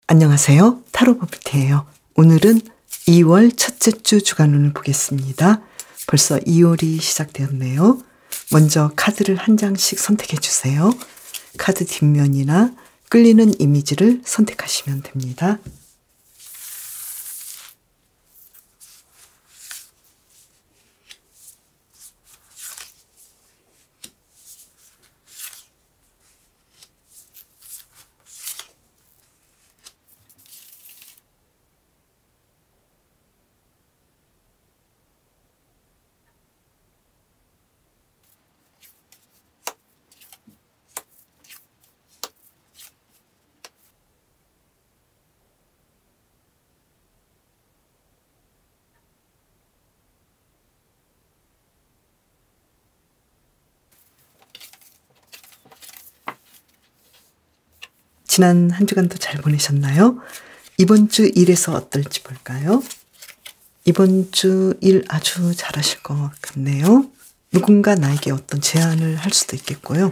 안녕하세요. 타로버블티예요. 오늘은 2월 첫째 주 주간운을 보겠습니다. 벌써 2월이 시작되었네요. 먼저 카드를 한 장씩 선택해 주세요. 카드 뒷면이나 끌리는 이미지를 선택하시면 됩니다. 지난 한 주간도 잘 보내셨나요? 이번 주 일에서 어떨지 볼까요? 이번 주 일 아주 잘하실 것 같네요. 누군가 나에게 어떤 제안을 할 수도 있겠고요.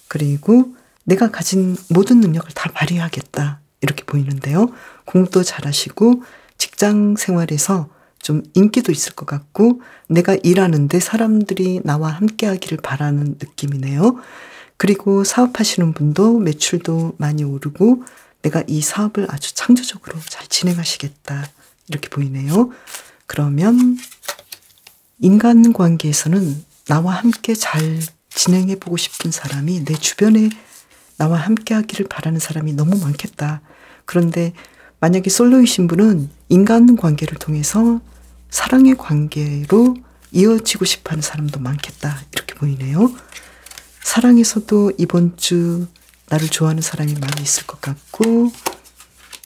그리고 내가 가진 모든 능력을 다 발휘하겠다 이렇게 보이는데요. 공부도 잘하시고 직장 생활에서 좀 인기도 있을 것 같고 내가 일하는데 사람들이 나와 함께 하기를 바라는 느낌이네요. 그리고 사업하시는 분도 매출도 많이 오르고 내가 이 사업을 아주 창조적으로 잘 진행하시겠다 이렇게 보이네요. 그러면 인간관계에서는 나와 함께 잘 진행해 보고 싶은 사람이 내 주변에 나와 함께 하기를 바라는 사람이 너무 많겠다. 그런데 만약에 솔로이신 분은 인간관계를 통해서 사랑의 관계로 이어지고 싶어하는 사람도 많겠다 이렇게 보이네요. 사랑에서도 이번 주 나를 좋아하는 사람이 많이 있을 것 같고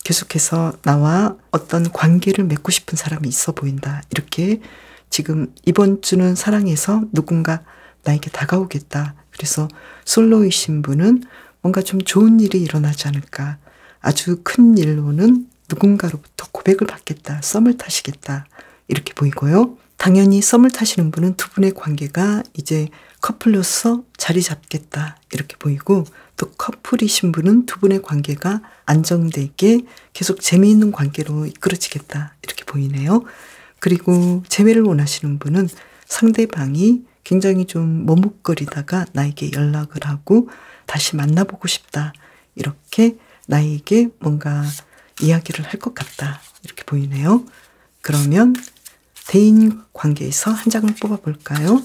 계속해서 나와 어떤 관계를 맺고 싶은 사람이 있어 보인다. 이렇게 지금 이번 주는 사랑에서 누군가 나에게 다가오겠다. 그래서 솔로이신 분은 뭔가 좀 좋은 일이 일어나지 않을까. 아주 큰 일로는 누군가로부터 고백을 받겠다. 썸을 타시겠다. 이렇게 보이고요. 당연히 썸을 타시는 분은 두 분의 관계가 이제 커플로서 자리 잡겠다 이렇게 보이고 또 커플이신 분은 두 분의 관계가 안정되게 계속 재미있는 관계로 이끌어지겠다 이렇게 보이네요. 그리고 재회를 원하시는 분은 상대방이 굉장히 좀 머뭇거리다가 나에게 연락을 하고 다시 만나보고 싶다 이렇게 나에게 뭔가 이야기를 할 것 같다 이렇게 보이네요. 그러면 대인 관계에서 한 장을 뽑아볼까요?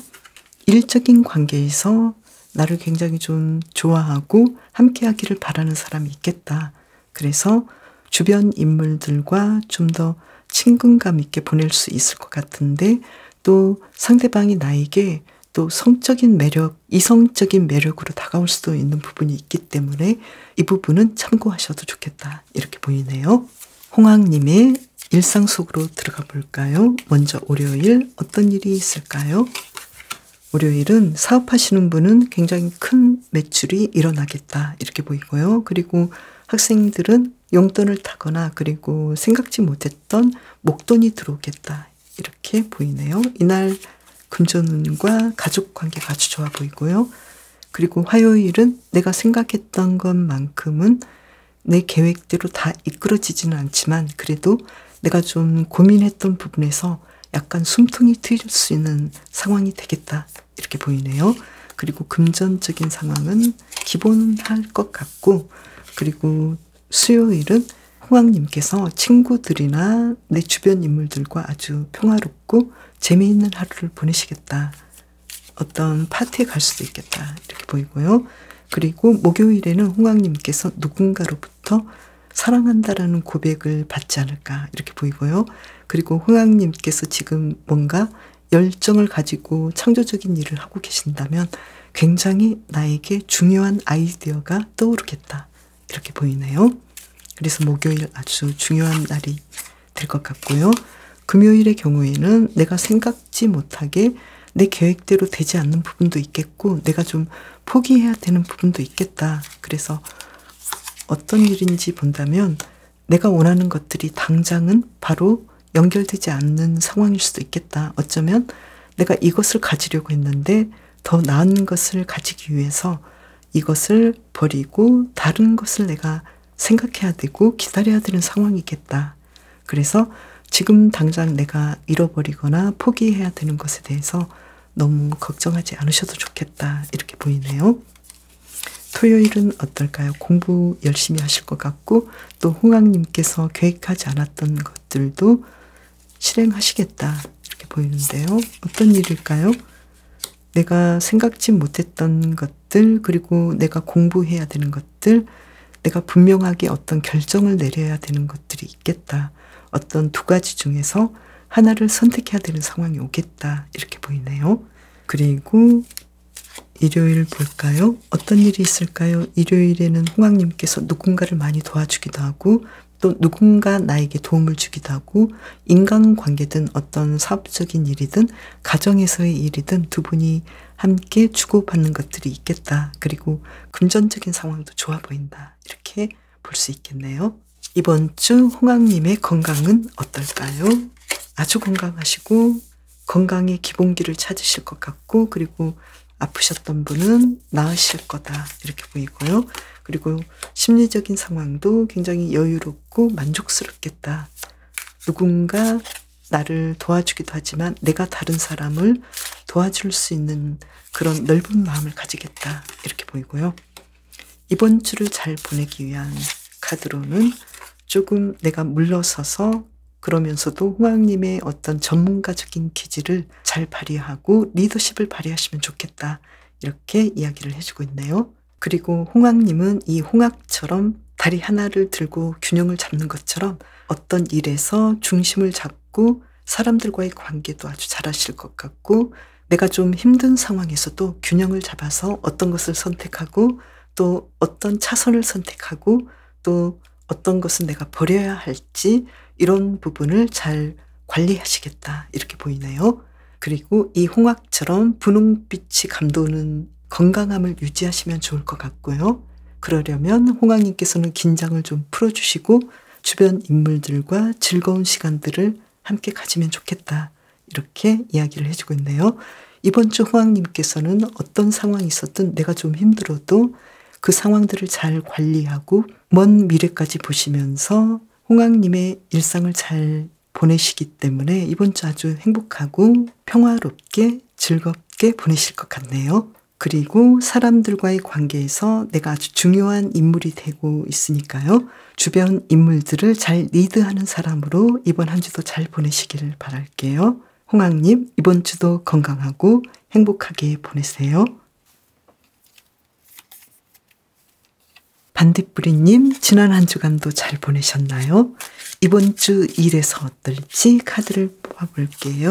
일적인 관계에서 나를 굉장히 좀 좋아하고 함께 하기를 바라는 사람이 있겠다. 그래서 주변 인물들과 좀 더 친근감 있게 보낼 수 있을 것 같은데 또 상대방이 나에게 또 성적인 매력, 이성적인 매력으로 다가올 수도 있는 부분이 있기 때문에 이 부분은 참고하셔도 좋겠다. 이렇게 보이네요. 홍학님의 일상 속으로 들어가 볼까요? 먼저 월요일 어떤 일이 있을까요? 월요일은 사업하시는 분은 굉장히 큰 매출이 일어나겠다 이렇게 보이고요. 그리고 학생들은 용돈을 타거나 그리고 생각지 못했던 목돈이 들어오겠다 이렇게 보이네요. 이날 금전운과 가족 관계가 아주 좋아 보이고요. 그리고 화요일은 내가 생각했던 것만큼은 내 계획대로 다 이끌어지지는 않지만 그래도 내가 좀 고민했던 부분에서 약간 숨통이 트일 수 있는 상황이 되겠다 이렇게 보이네요. 그리고 금전적인 상황은 기본할 것 같고 그리고 수요일은 홍학님께서 친구들이나 내 주변 인물들과 아주 평화롭고 재미있는 하루를 보내시겠다. 어떤 파티에 갈 수도 있겠다 이렇게 보이고요. 그리고 목요일에는 홍학님께서 누군가로부터 사랑한다라는 고백을 받지 않을까 이렇게 보이고요. 그리고 홍학님께서 지금 뭔가 열정을 가지고 창조적인 일을 하고 계신다면 굉장히 나에게 중요한 아이디어가 떠오르겠다 이렇게 보이네요. 그래서 목요일 아주 중요한 날이 될 것 같고요. 금요일의 경우에는 내가 생각지 못하게 내 계획대로 되지 않는 부분도 있겠고 내가 좀 포기해야 되는 부분도 있겠다. 그래서 어떤 일인지 본다면 내가 원하는 것들이 당장은 바로 연결되지 않는 상황일 수도 있겠다. 어쩌면 내가 이것을 가지려고 했는데 더 나은 것을 가지기 위해서 이것을 버리고 다른 것을 내가 생각해야 되고 기다려야 되는 상황이겠다. 그래서 지금 당장 내가 잃어버리거나 포기해야 되는 것에 대해서 너무 걱정하지 않으셔도 좋겠다. 이렇게 보이네요. 토요일은 어떨까요? 공부 열심히 하실 것 같고 또 홍학님께서 계획하지 않았던 것들도 실행하시겠다. 이렇게 보이는데요. 어떤 일일까요? 내가 생각지 못했던 것들, 그리고 내가 공부해야 되는 것들, 내가 분명하게 어떤 결정을 내려야 되는 것들이 있겠다. 어떤 두 가지 중에서 하나를 선택해야 되는 상황이 오겠다. 이렇게 보이네요. 그리고 일요일 볼까요? 어떤 일이 있을까요? 일요일에는 홍학님께서 누군가를 많이 도와주기도 하고 또 누군가 나에게 도움을 주기도 하고 인간관계든 어떤 사업적인 일이든 가정에서의 일이든 두 분이 함께 주고받는 것들이 있겠다. 그리고 금전적인 상황도 좋아 보인다. 이렇게 볼 수 있겠네요. 이번 주 홍학님의 건강은 어떨까요? 아주 건강하시고 건강의 기본기를 찾으실 것 같고 그리고 아프셨던 분은 나으실 거다. 이렇게 보이고요. 그리고 심리적인 상황도 굉장히 여유롭고 만족스럽겠다. 누군가 나를 도와주기도 하지만 내가 다른 사람을 도와줄 수 있는 그런 넓은 마음을 가지겠다. 이렇게 보이고요. 이번 주를 잘 보내기 위한 카드로는 조금 내가 물러서서 그러면서도 홍학님의 어떤 전문가적인 기질을 잘 발휘하고 리더십을 발휘하시면 좋겠다. 이렇게 이야기를 해주고 있네요. 그리고 홍학님은 이 홍학처럼 다리 하나를 들고 균형을 잡는 것처럼 어떤 일에서 중심을 잡고 사람들과의 관계도 아주 잘하실 것 같고 내가 좀 힘든 상황에서도 균형을 잡아서 어떤 것을 선택하고 또 어떤 차선을 선택하고 또 어떤 것은 내가 버려야 할지 이런 부분을 잘 관리하시겠다. 이렇게 보이네요. 그리고 이 홍학처럼 분홍빛이 감도는 건강함을 유지하시면 좋을 것 같고요. 그러려면 홍학님께서는 긴장을 좀 풀어주시고 주변 인물들과 즐거운 시간들을 함께 가지면 좋겠다. 이렇게 이야기를 해주고 있네요. 이번 주 홍학님께서는 어떤 상황이 있었든 내가 좀 힘들어도 그 상황들을 잘 관리하고 먼 미래까지 보시면서 홍학님의 일상을 잘 보내시기 때문에 이번 주 아주 행복하고 평화롭게 즐겁게 보내실 것 같네요. 그리고 사람들과의 관계에서 내가 아주 중요한 인물이 되고 있으니까요. 주변 인물들을 잘 리드하는 사람으로 이번 한 주도 잘 보내시기를 바랄게요. 홍학님, 이번 주도 건강하고 행복하게 보내세요. 반딧불이님, 지난 한 주간도 잘 보내셨나요? 이번 주 일에서 어떨지 카드를 뽑아볼게요.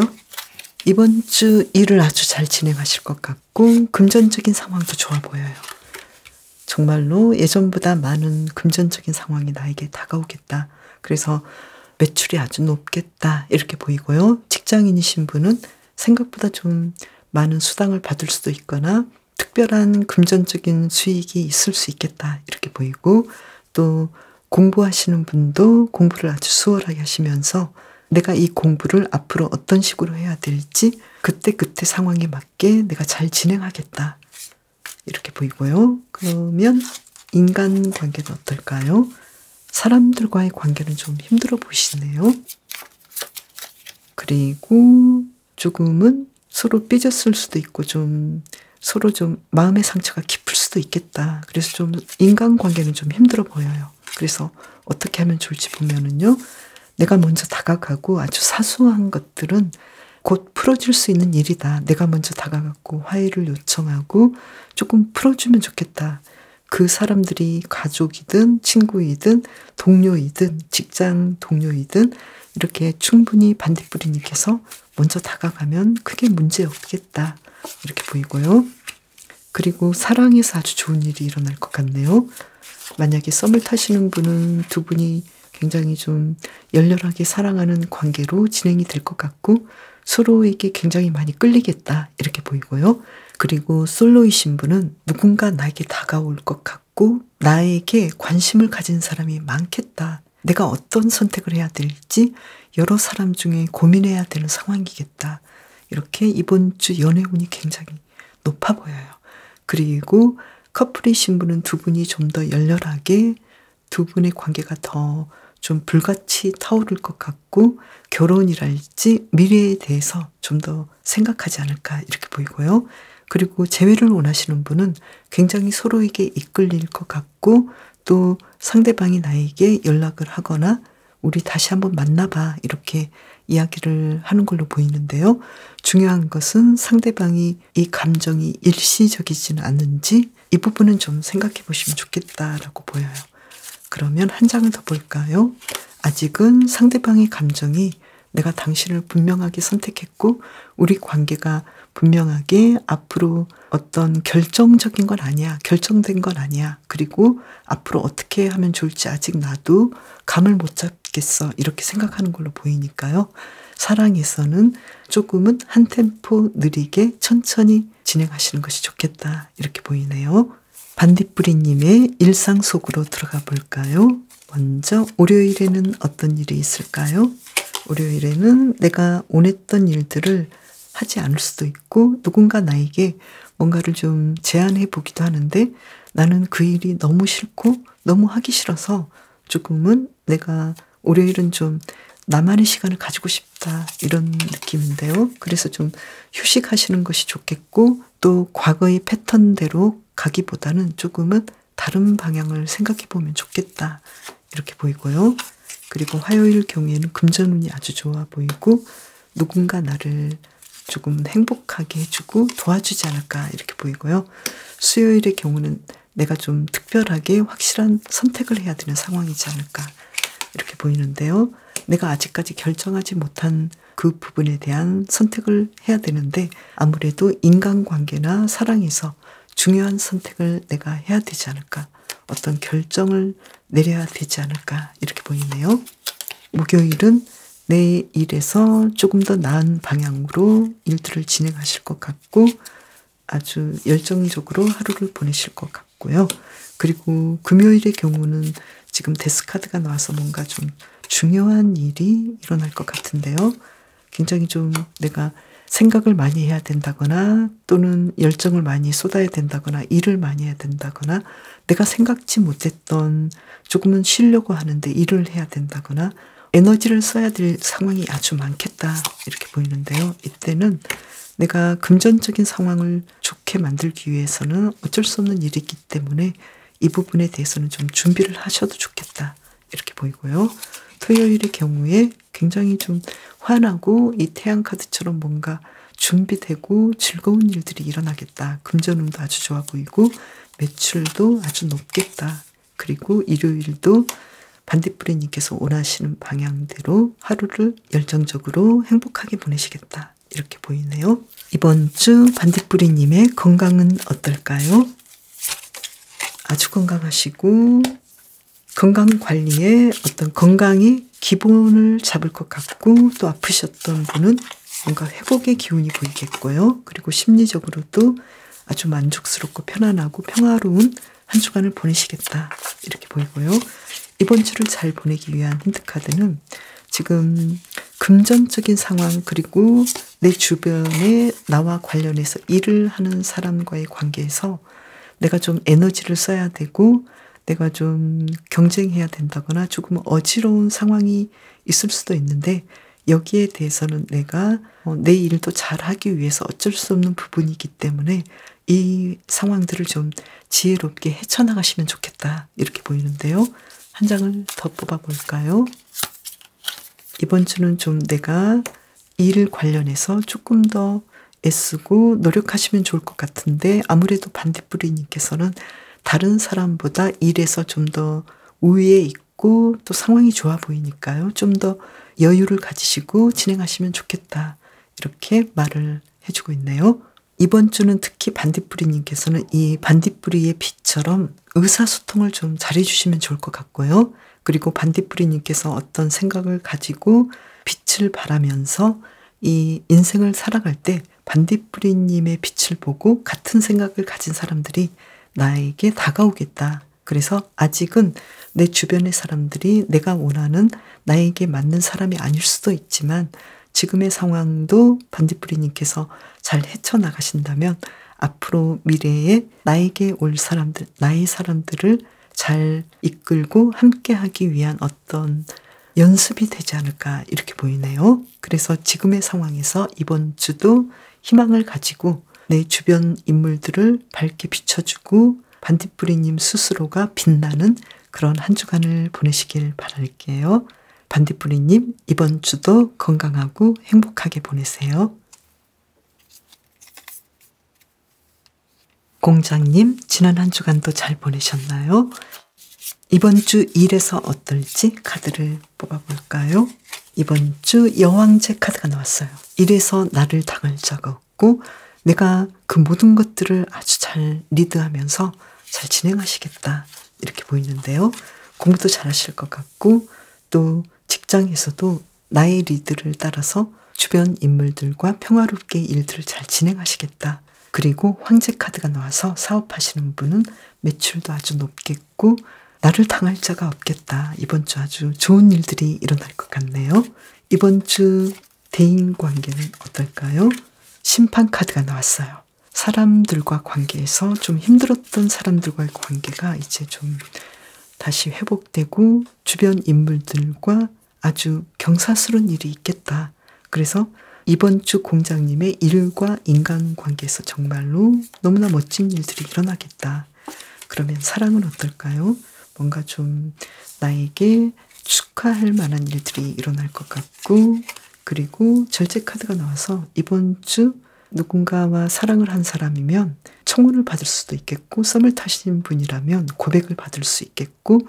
이번 주 일을 아주 잘 진행하실 것 같고 금전적인 상황도 좋아 보여요. 정말로 예전보다 많은 금전적인 상황이 나에게 다가오겠다. 그래서 매출이 아주 높겠다. 이렇게 보이고요. 직장인이신 분은 생각보다 좀 많은 수당을 받을 수도 있거나 특별한 금전적인 수익이 있을 수 있겠다. 이렇게 보이고 또 공부하시는 분도 공부를 아주 수월하게 하시면서 내가 이 공부를 앞으로 어떤 식으로 해야 될지 그때그때 상황에 맞게 내가 잘 진행하겠다. 이렇게 보이고요. 그러면 인간관계는 어떨까요? 사람들과의 관계는 좀 힘들어 보이시네요. 그리고 조금은 서로 삐졌을 수도 있고 좀 서로 좀 마음의 상처가 깊을 수도 있겠다. 그래서 좀 인간관계는 좀 힘들어 보여요. 그래서 어떻게 하면 좋을지 보면은요. 내가 먼저 다가가고 아주 사소한 것들은 곧 풀어줄 수 있는 일이다. 내가 먼저 다가가고 화해를 요청하고 조금 풀어주면 좋겠다. 그 사람들이 가족이든 친구이든 동료이든 직장 동료이든 이렇게 충분히 반딧불이님께서 먼저 다가가면 크게 문제 없겠다. 이렇게 보이고요. 그리고 사랑에서 아주 좋은 일이 일어날 것 같네요. 만약에 썸을 타시는 분은 두 분이 굉장히 좀 열렬하게 사랑하는 관계로 진행이 될 것 같고 서로에게 굉장히 많이 끌리겠다. 이렇게 보이고요. 그리고 솔로이신 분은 누군가 나에게 다가올 것 같고 나에게 관심을 가진 사람이 많겠다. 내가 어떤 선택을 해야 될지 여러 사람 중에 고민해야 되는 상황이겠다. 이렇게 이번 주 연애운이 굉장히 높아 보여요. 그리고 커플이신 분은 두 분이 좀 더 열렬하게 두 분의 관계가 더 좀 불같이 타오를 것 같고 결혼이랄지 미래에 대해서 좀 더 생각하지 않을까 이렇게 보이고요. 그리고 재회를 원하시는 분은 굉장히 서로에게 이끌릴 것 같고 또 상대방이 나에게 연락을 하거나 우리 다시 한번 만나봐 이렇게 이야기를 하는 걸로 보이는데요. 중요한 것은 상대방이 이 감정이 일시적이지는 않는지 이 부분은 좀 생각해 보시면 좋겠다라고 보여요. 그러면 한 장을 더 볼까요? 아직은 상대방의 감정이 내가 당신을 분명하게 선택했고 우리 관계가 분명하게 앞으로 어떤 결정적인 건 아니야. 결정된 건 아니야. 그리고 앞으로 어떻게 하면 좋을지 아직 나도 감을 못 잡겠어. 이렇게 생각하는 걸로 보이니까요. 사랑에서는 조금은 한 템포 느리게 천천히 진행하시는 것이 좋겠다. 이렇게 보이네요. 반딧불이님의 일상 속으로 들어가 볼까요? 먼저 월요일에는 어떤 일이 있을까요? 월요일에는 내가 원했던 일들을 하지 않을 수도 있고 누군가 나에게 뭔가를 좀 제안해 보기도 하는데 나는 그 일이 너무 싫고 너무 하기 싫어서 조금은 내가 월요일은 좀 나만의 시간을 가지고 싶다 이런 느낌인데요. 그래서 좀 휴식하시는 것이 좋겠고 또 과거의 패턴대로 가기보다는 조금은 다른 방향을 생각해 보면 좋겠다 이렇게 보이고요. 그리고 화요일 경우에는 금전운이 아주 좋아 보이고 누군가 나를 조금 행복하게 해주고 도와주지 않을까 이렇게 보이고요. 수요일의 경우는 내가 좀 특별하게 확실한 선택을 해야 되는 상황이지 않을까 이렇게 보이는데요. 내가 아직까지 결정하지 못한 그 부분에 대한 선택을 해야 되는데 아무래도 인간관계나 사랑에서 중요한 선택을 내가 해야 되지 않을까 어떤 결정을 내려야 되지 않을까 이렇게 보이네요. 목요일은 내 일에서 조금 더 나은 방향으로 일들을 진행하실 것 같고 아주 열정적으로 하루를 보내실 것 같고요. 그리고 금요일의 경우는 지금 데스카드가 나와서 뭔가 좀 중요한 일이 일어날 것 같은데요. 굉장히 좀 내가 생각을 많이 해야 된다거나 또는 열정을 많이 쏟아야 된다거나 일을 많이 해야 된다거나 내가 생각지 못했던 조금은 쉬려고 하는데 일을 해야 된다거나 에너지를 써야 될 상황이 아주 많겠다 이렇게 보이는데요. 이때는 내가 금전적인 상황을 좋게 만들기 위해서는 어쩔 수 없는 일이기 때문에 이 부분에 대해서는 좀 준비를 하셔도 좋겠다 이렇게 보이고요. 토요일의 경우에 굉장히 좀 환하고 이 태양카드처럼 뭔가 준비되고 즐거운 일들이 일어나겠다. 금전운도 아주 좋아 보이고 매출도 아주 높겠다. 그리고 일요일도 반딧불이님께서 원하시는 방향대로 하루를 열정적으로 행복하게 보내시겠다. 이렇게 보이네요. 이번 주 반딧불이님의 건강은 어떨까요? 아주 건강하시고 건강 관리에 어떤 건강이 기본을 잡을 것 같고 또 아프셨던 분은 뭔가 회복의 기운이 보이겠고요. 그리고 심리적으로도 아주 만족스럽고 편안하고 평화로운 한 주간을 보내시겠다. 이렇게 보이고요. 이번 주를 잘 보내기 위한 힌트카드는 지금 금전적인 상황 그리고 내 주변에 나와 관련해서 일을 하는 사람과의 관계에서 내가 좀 에너지를 써야 되고 내가 좀 경쟁해야 된다거나 조금 어지러운 상황이 있을 수도 있는데 여기에 대해서는 내가 내 일도 잘하기 위해서 어쩔 수 없는 부분이기 때문에 이 상황들을 좀 지혜롭게 헤쳐나가시면 좋겠다 이렇게 보이는데요. 한 장을 더 뽑아볼까요? 이번 주는 좀 내가 일 관련해서 조금 더 애쓰고 노력하시면 좋을 것 같은데 아무래도 반딧불이님께서는 다른 사람보다 일에서 좀 더 우위에 있고 또 상황이 좋아 보이니까요. 좀 더 여유를 가지시고 진행하시면 좋겠다. 이렇게 말을 해주고 있네요. 이번 주는 특히 반딧불이님께서는 이 반딧불이의 빛처럼 의사소통을 좀 잘해주시면 좋을 것 같고요. 그리고 반딧불이님께서 어떤 생각을 가지고 빛을 발하면서 이 인생을 살아갈 때 반딧불이님의 빛을 보고 같은 생각을 가진 사람들이 나에게 다가오겠다. 그래서 아직은 내 주변의 사람들이 내가 원하는 나에게 맞는 사람이 아닐 수도 있지만 지금의 상황도 반딧불이님께서 잘 헤쳐나가신다면 앞으로 미래에 나에게 올 사람들, 나의 사람들을 잘 이끌고 함께하기 위한 어떤 연습이 되지 않을까 이렇게 보이네요. 그래서 지금의 상황에서 이번 주도 희망을 가지고 내 주변 인물들을 밝게 비춰주고 반딧불이님 스스로가 빛나는 그런 한 주간을 보내시길 바랄게요. 반딧불이님 이번 주도 건강하고 행복하게 보내세요. 공장님 지난 한 주간도 잘 보내셨나요? 이번 주 일에서 어떨지 카드를 뽑아볼까요? 이번 주 여왕제 카드가 나왔어요. 일에서 나를 당할 자가 없고 내가 그 모든 것들을 아주 잘 리드하면서 잘 진행하시겠다 이렇게 보이는데요. 공부도 잘하실 것 같고 또 직장에서도 나의 리드를 따라서 주변 인물들과 평화롭게 일들을 잘 진행하시겠다. 그리고 황제 카드가 나와서 사업하시는 분은 매출도 아주 높겠고 나를 당할 자가 없겠다. 이번 주 아주 좋은 일들이 일어날 것 같네요. 이번 주 대인관계는 어떨까요? 심판 카드가 나왔어요. 사람들과 관계에서 좀 힘들었던 사람들과의 관계가 이제 좀 다시 회복되고 주변 인물들과 아주 경사스러운 일이 있겠다. 그래서 이번 주 공장님의 일과 인간관계에서 정말로 너무나 멋진 일들이 일어나겠다. 그러면 사랑은 어떨까요? 뭔가 좀 나에게 축하할 만한 일들이 일어날 것 같고 그리고 절제 카드가 나와서 이번 주 누군가와 사랑을 한 사람이면 청혼을 받을 수도 있겠고 썸을 타신 분이라면 고백을 받을 수 있겠고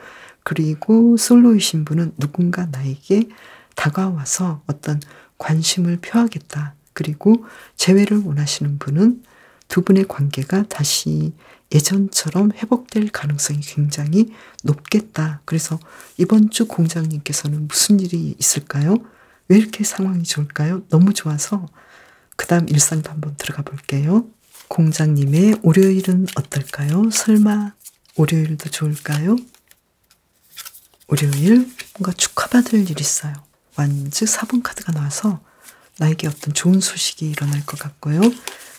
그리고 솔로이신 분은 누군가 나에게 다가와서 어떤 관심을 표하겠다. 그리고 재회를 원하시는 분은 두 분의 관계가 다시 예전처럼 회복될 가능성이 굉장히 높겠다. 그래서 이번 주 공장님께서는 무슨 일이 있을까요? 왜 이렇게 상황이 좋을까요? 너무 좋아서 그 다음 일상도 한번 들어가 볼게요. 공장님의 월요일은 어떨까요? 설마 월요일도 좋을까요? 월요일 뭔가 축하받을 일이 있어요. 완즈 4번 카드가 나와서 나에게 어떤 좋은 소식이 일어날 것 같고요.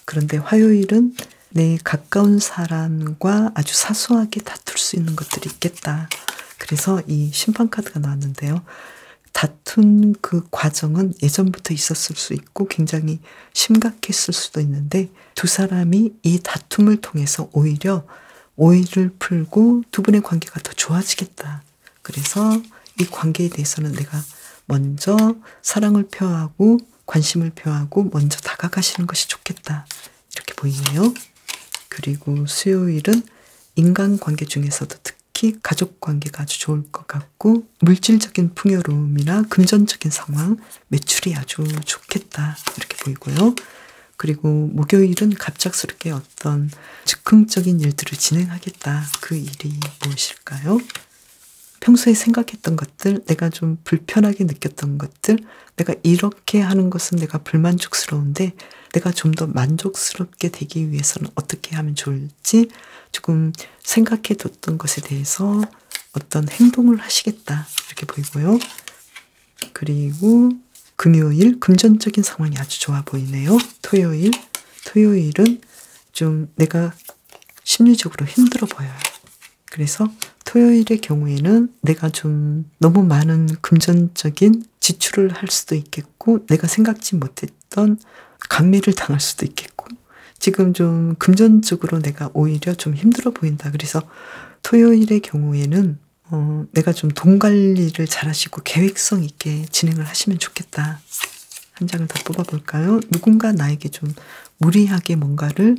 그런데 화요일은 내 가까운 사람과 아주 사소하게 다툴 수 있는 것들이 있겠다. 그래서 이 심판 카드가 나왔는데요. 다툰 그 과정은 예전부터 있었을 수 있고 굉장히 심각했을 수도 있는데 두 사람이 이 다툼을 통해서 오히려 오해를 풀고 두 분의 관계가 더 좋아지겠다. 그래서 이 관계에 대해서는 내가 먼저 사랑을 표하고 관심을 표하고 먼저 다가가시는 것이 좋겠다. 이렇게 보이네요. 그리고 수요일은 인간관계 중에서도 특히 가족관계가 아주 좋을 것 같고 물질적인 풍요로움이나 금전적인 상황, 매출이 아주 좋겠다. 이렇게 보이고요. 그리고 목요일은 갑작스럽게 어떤 즉흥적인 일들을 진행하겠다. 그 일이 무엇일까요? 평소에 생각했던 것들, 내가 좀 불편하게 느꼈던 것들, 내가 이렇게 하는 것은 내가 불만족스러운데 내가 좀 더 만족스럽게 되기 위해서는 어떻게 하면 좋을지 조금 생각해 뒀던 것에 대해서 어떤 행동을 하시겠다. 이렇게 보이고요. 그리고 금요일, 금전적인 상황이 아주 좋아 보이네요. 토요일은 좀 내가 심리적으로 힘들어 보여요. 그래서 토요일의 경우에는 내가 좀 너무 많은 금전적인 지출을 할 수도 있겠고 내가 생각지 못했던 강매를 당할 수도 있겠고 지금 좀 금전적으로 내가 오히려 좀 힘들어 보인다. 그래서 토요일의 경우에는 내가 좀 돈 관리를 잘 하시고 계획성 있게 진행을 하시면 좋겠다. 한 장을 더 뽑아볼까요? 누군가 나에게 좀 무리하게 뭔가를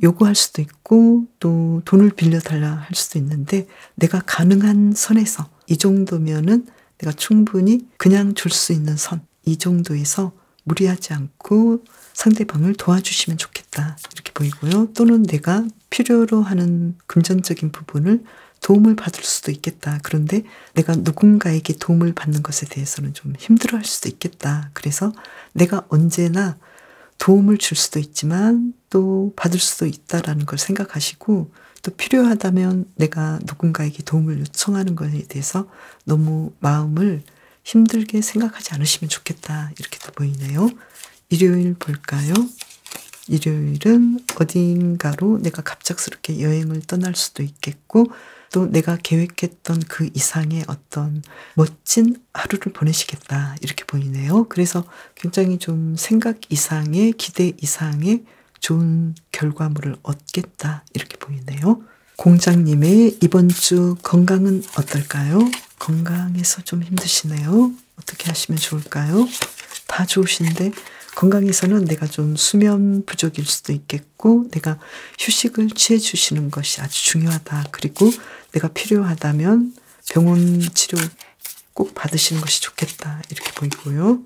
요구할 수도 있고 또 돈을 빌려달라 할 수도 있는데 내가 가능한 선에서 이 정도면은 내가 충분히 그냥 줄 수 있는 선, 이 정도에서 무리하지 않고 상대방을 도와주시면 좋겠다. 이렇게 보이고요. 또는 내가 필요로 하는 금전적인 부분을 도움을 받을 수도 있겠다. 그런데 내가 누군가에게 도움을 받는 것에 대해서는 좀 힘들어할 수도 있겠다. 그래서 내가 언제나 도움을 줄 수도 있지만 또 받을 수도 있다라는 걸 생각하시고 또 필요하다면 내가 누군가에게 도움을 요청하는 것에 대해서 너무 마음을 힘들게 생각하지 않으시면 좋겠다. 이렇게 또 보이네요. 일요일 볼까요? 일요일은 어딘가로 내가 갑작스럽게 여행을 떠날 수도 있겠고 또 내가 계획했던 그 이상의 어떤 멋진 하루를 보내시겠다 이렇게 보이네요. 그래서 굉장히 좀 생각 이상의 기대 이상의 좋은 결과물을 얻겠다 이렇게 보이네요. 공장님의 이번 주 건강은 어떨까요? 건강에서 좀 힘드시네요. 어떻게 하시면 좋을까요? 다 좋으신데 건강에서는 내가 좀 수면 부족일 수도 있겠고 내가 휴식을 취해 주시는 것이 아주 중요하다. 그리고 내가 필요하다면 병원 치료 꼭 받으시는 것이 좋겠다. 이렇게 보이고요.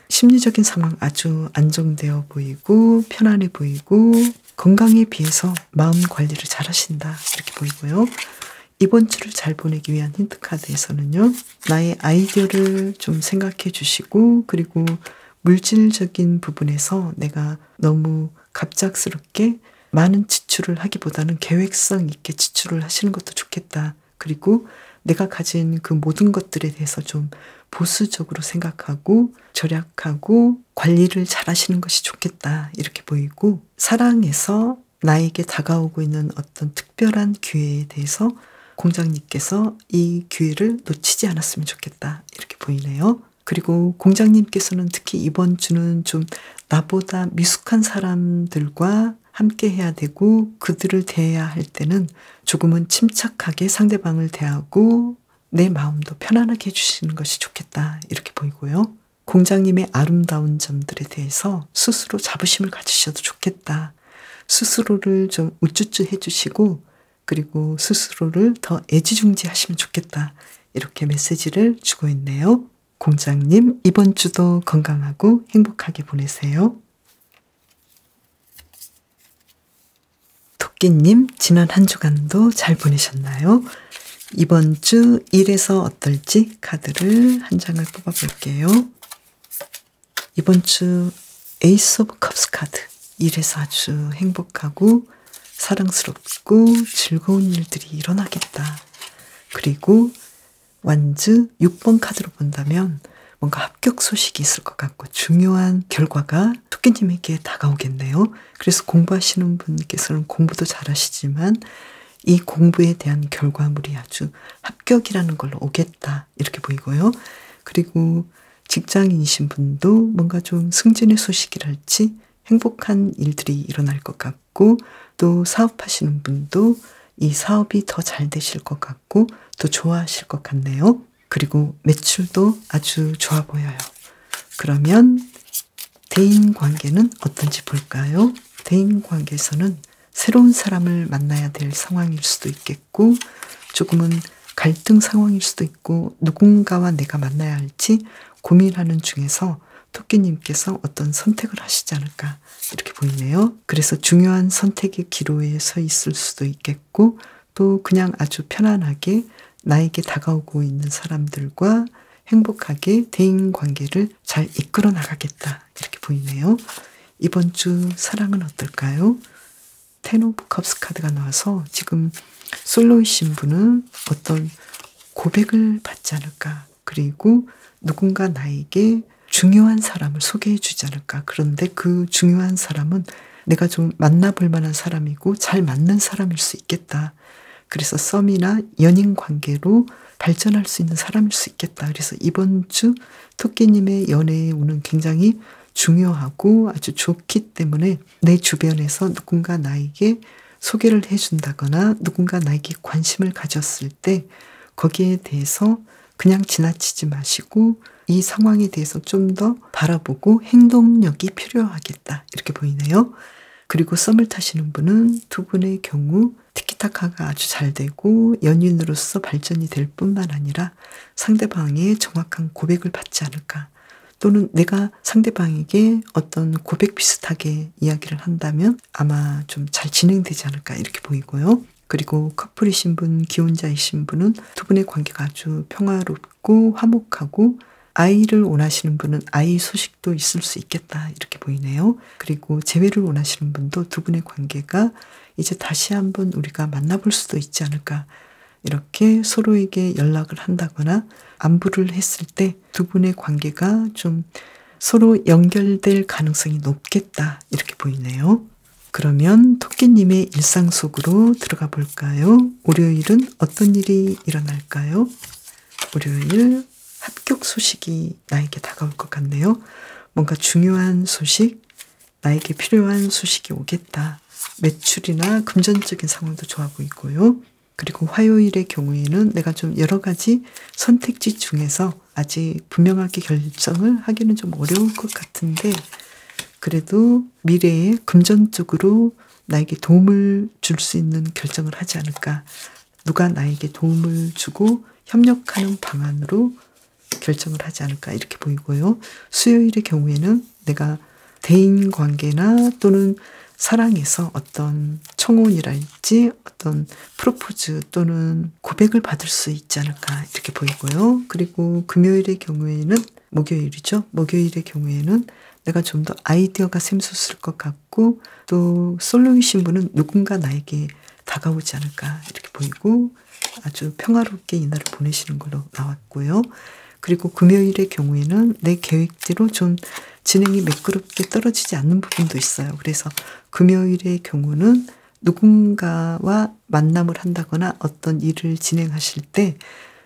심리적인 상황 아주 안정되어 보이고 편안해 보이고 건강에 비해서 마음 관리를 잘 하신다. 이렇게 보이고요. 이번 주를 잘 보내기 위한 힌트 카드에서는요. 나의 아이디어를 좀 생각해 주시고 그리고 물질적인 부분에서 내가 너무 갑작스럽게 많은 지출을 하기보다는 계획성 있게 지출을 하시는 것도 좋겠다. 그리고 내가 가진 그 모든 것들에 대해서 좀 보수적으로 생각하고 절약하고 관리를 잘 하시는 것이 좋겠다. 이렇게 보이고 사랑에서 나에게 다가오고 있는 어떤 특별한 기회에 대해서 공장님께서 이 기회를 놓치지 않았으면 좋겠다. 이렇게 보이네요. 그리고 공장님께서는 특히 이번 주는 좀 나보다 미숙한 사람들과 함께 해야 되고 그들을 대해야 할 때는 조금은 침착하게 상대방을 대하고 내 마음도 편안하게 해주시는 것이 좋겠다. 이렇게 보이고요. 공장님의 아름다운 점들에 대해서 스스로 자부심을 가지셔도 좋겠다. 스스로를 좀 우쭈쭈 해주시고 그리고 스스로를 더 애지중지하시면 좋겠다. 이렇게 메시지를 주고 있네요. 공장님, 이번 주도 건강하고 행복하게 보내세요. 토끼님, 지난 한 주간도 잘 보내셨나요? 이번 주 일에서 어떨지 카드를 한 장을 뽑아볼게요. 이번 주 에이스 오브 컵스 카드. 일에서 아주 행복하고 사랑스럽고 즐거운 일들이 일어나겠다. 그리고 완즈 6번 카드로 본다면 뭔가 합격 소식이 있을 것 같고 중요한 결과가 토끼님에게 다가오겠네요. 그래서 공부하시는 분께서는 공부도 잘하시지만 이 공부에 대한 결과물이 아주 합격이라는 걸로 오겠다. 이렇게 보이고요. 그리고 직장인이신 분도 뭔가 좀 승진의 소식이랄지 행복한 일들이 일어날 것 같고 또 사업하시는 분도 이 사업이 더 잘 되실 것 같고 더 좋아하실 것 같네요. 그리고 매출도 아주 좋아 보여요. 그러면 대인관계는 어떤지 볼까요? 대인관계에서는 새로운 사람을 만나야 될 상황일 수도 있겠고 조금은 갈등 상황일 수도 있고 누군가와 내가 만나야 할지 고민하는 중에서 토끼님께서 어떤 선택을 하시지 않을까 이렇게 보이네요. 그래서 중요한 선택의 기로에 서 있을 수도 있겠고 또 그냥 아주 편안하게 나에게 다가오고 있는 사람들과 행복하게 대인관계를 잘 이끌어 나가겠다 이렇게 보이네요. 이번 주 사랑은 어떨까요? 텐 오브 컵스 카드가 나와서 지금 솔로이신 분은 어떤 고백을 받지 않을까 그리고 누군가 나에게 중요한 사람을 소개해 주지 않을까. 그런데 그 중요한 사람은 내가 좀 만나볼 만한 사람이고 잘 맞는 사람일 수 있겠다. 그래서 썸이나 연인 관계로 발전할 수 있는 사람일 수 있겠다. 그래서 이번 주 토끼님의 연애의 운은 굉장히 중요하고 아주 좋기 때문에 내 주변에서 누군가 나에게 소개를 해준다거나 누군가 나에게 관심을 가졌을 때 거기에 대해서 그냥 지나치지 마시고 이 상황에 대해서 좀 더 바라보고 행동력이 필요하겠다. 이렇게 보이네요. 그리고 썸을 타시는 분은 두 분의 경우 티키타카가 아주 잘 되고 연인으로서 발전이 될 뿐만 아니라 상대방의 정확한 고백을 받지 않을까. 또는 내가 상대방에게 어떤 고백 비슷하게 이야기를 한다면 아마 좀 잘 진행되지 않을까 이렇게 보이고요. 그리고 커플이신 분, 기혼자이신 분은 두 분의 관계가 아주 평화롭고 화목하고 아이를 원하시는 분은 아이 소식도 있을 수 있겠다 이렇게 보이네요. 그리고 재회를 원하시는 분도 두 분의 관계가 이제 다시 한번 우리가 만나볼 수도 있지 않을까 이렇게 서로에게 연락을 한다거나 안부를 했을 때 두 분의 관계가 좀 서로 연결될 가능성이 높겠다 이렇게 보이네요. 그러면 토끼님의 일상 속으로 들어가 볼까요? 월요일은 어떤 일이 일어날까요? 월요일 합격 소식이 나에게 다가올 것 같네요. 뭔가 중요한 소식, 나에게 필요한 소식이 오겠다. 매출이나 금전적인 상황도 좋아 보이고요. 그리고 화요일의 경우에는 내가 좀 여러 가지 선택지 중에서 아직 분명하게 결정을 하기는 좀 어려울 것 같은데 그래도 미래에 금전적으로 나에게 도움을 줄 수 있는 결정을 하지 않을까. 누가 나에게 도움을 주고 협력하는 방안으로 결정을 하지 않을까 이렇게 보이고요. 수요일의 경우에는 내가 대인 관계나 또는 사랑에서 어떤 청혼이랄지 어떤 프로포즈 또는 고백을 받을 수 있지 않을까 이렇게 보이고요. 그리고 금요일의 경우에는 목요일이죠. 목요일의 경우에는 내가 좀 더 아이디어가 샘솟을 것 같고 또 솔로이신 분은 누군가 나에게 다가오지 않을까 이렇게 보이고 아주 평화롭게 이날을 보내시는 걸로 나왔고요. 그리고 금요일의 경우에는 내 계획대로 좀 진행이 매끄럽게 떨어지지 않는 부분도 있어요. 그래서 금요일의 경우는 누군가와 만남을 한다거나 어떤 일을 진행하실 때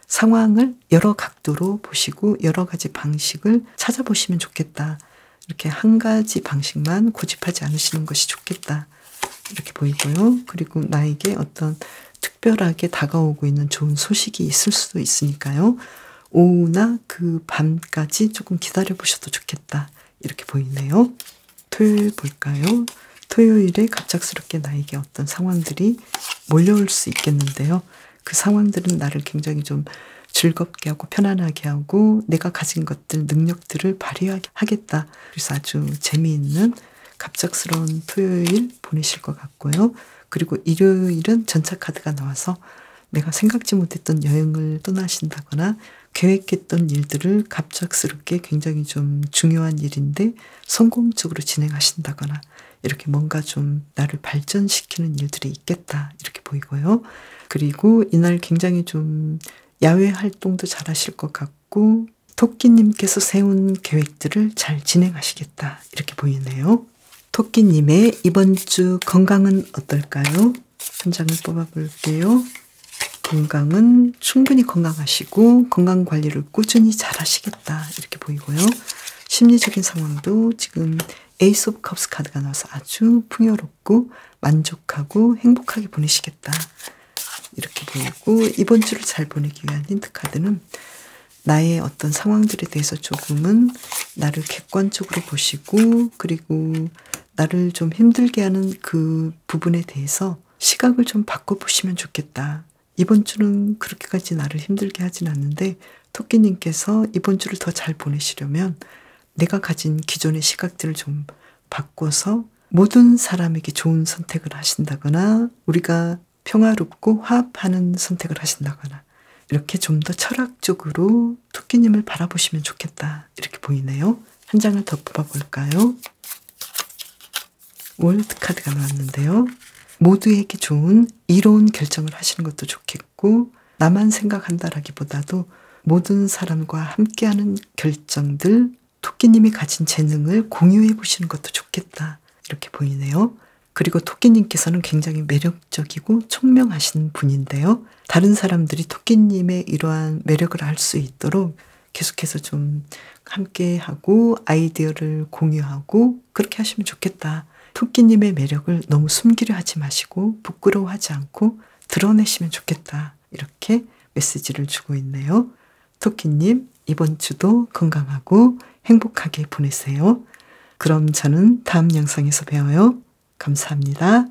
상황을 여러 각도로 보시고 여러 가지 방식을 찾아보시면 좋겠다. 이렇게 한 가지 방식만 고집하지 않으시는 것이 좋겠다. 이렇게 보이고요. 그리고 나에게 어떤 특별하게 다가오고 있는 좋은 소식이 있을 수도 있으니까요. 오후나 그 밤까지 조금 기다려 보셔도 좋겠다. 이렇게 보이네요. 토요일 볼까요? 토요일에 갑작스럽게 나에게 어떤 상황들이 몰려올 수 있겠는데요. 그 상황들은 나를 굉장히 좀 즐겁게 하고 편안하게 하고 내가 가진 것들, 능력들을 발휘하게 하겠다. 그래서 아주 재미있는 갑작스러운 토요일 보내실 것 같고요. 그리고 일요일은 전차카드가 나와서 내가 생각지 못했던 여행을 떠나신다거나 계획했던 일들을 갑작스럽게 굉장히 좀 중요한 일인데 성공적으로 진행하신다거나 이렇게 뭔가 좀 나를 발전시키는 일들이 있겠다 이렇게 보이고요. 그리고 이날 굉장히 좀 야외 활동도 잘 하실 것 같고 토끼님께서 세운 계획들을 잘 진행하시겠다 이렇게 보이네요. 토끼님의 이번 주 건강은 어떨까요? 한 장을 뽑아볼게요. 건강은 충분히 건강하시고 건강 관리를 꾸준히 잘 하시겠다 이렇게 보이고요. 심리적인 상황도 지금 에이스 오브 컵스 카드가 나와서 아주 풍요롭고 만족하고 행복하게 보내시겠다 이렇게 보이고 이번 주를 잘 보내기 위한 힌트 카드는 나의 어떤 상황들에 대해서 조금은 나를 객관적으로 보시고 그리고 나를 좀 힘들게 하는 그 부분에 대해서 시각을 좀 바꿔보시면 좋겠다. 이번 주는 그렇게까지 나를 힘들게 하진 않는데 토끼님께서 이번 주를 더 잘 보내시려면 내가 가진 기존의 시각들을 좀 바꿔서 모든 사람에게 좋은 선택을 하신다거나 우리가 평화롭고 화합하는 선택을 하신다거나 이렇게 좀 더 철학적으로 토끼님을 바라보시면 좋겠다 이렇게 보이네요. 한 장을 더 뽑아볼까요? 월드 카드가 나왔는데요. 모두에게 좋은 이로운 결정을 하시는 것도 좋겠고 나만 생각한다라기보다도 모든 사람과 함께하는 결정들 토끼님이 가진 재능을 공유해 보시는 것도 좋겠다 이렇게 보이네요. 그리고 토끼님께서는 굉장히 매력적이고 총명하신 분인데요. 다른 사람들이 토끼님의 이러한 매력을 알 수 있도록 계속해서 좀 함께하고 아이디어를 공유하고 그렇게 하시면 좋겠다. 토끼님의 매력을 너무 숨기려 하지 마시고 부끄러워하지 않고 드러내시면 좋겠다. 이렇게 메시지를 주고 있네요. 토끼님, 이번 주도 건강하고 행복하게 보내세요. 그럼 저는 다음 영상에서 봬요. 감사합니다.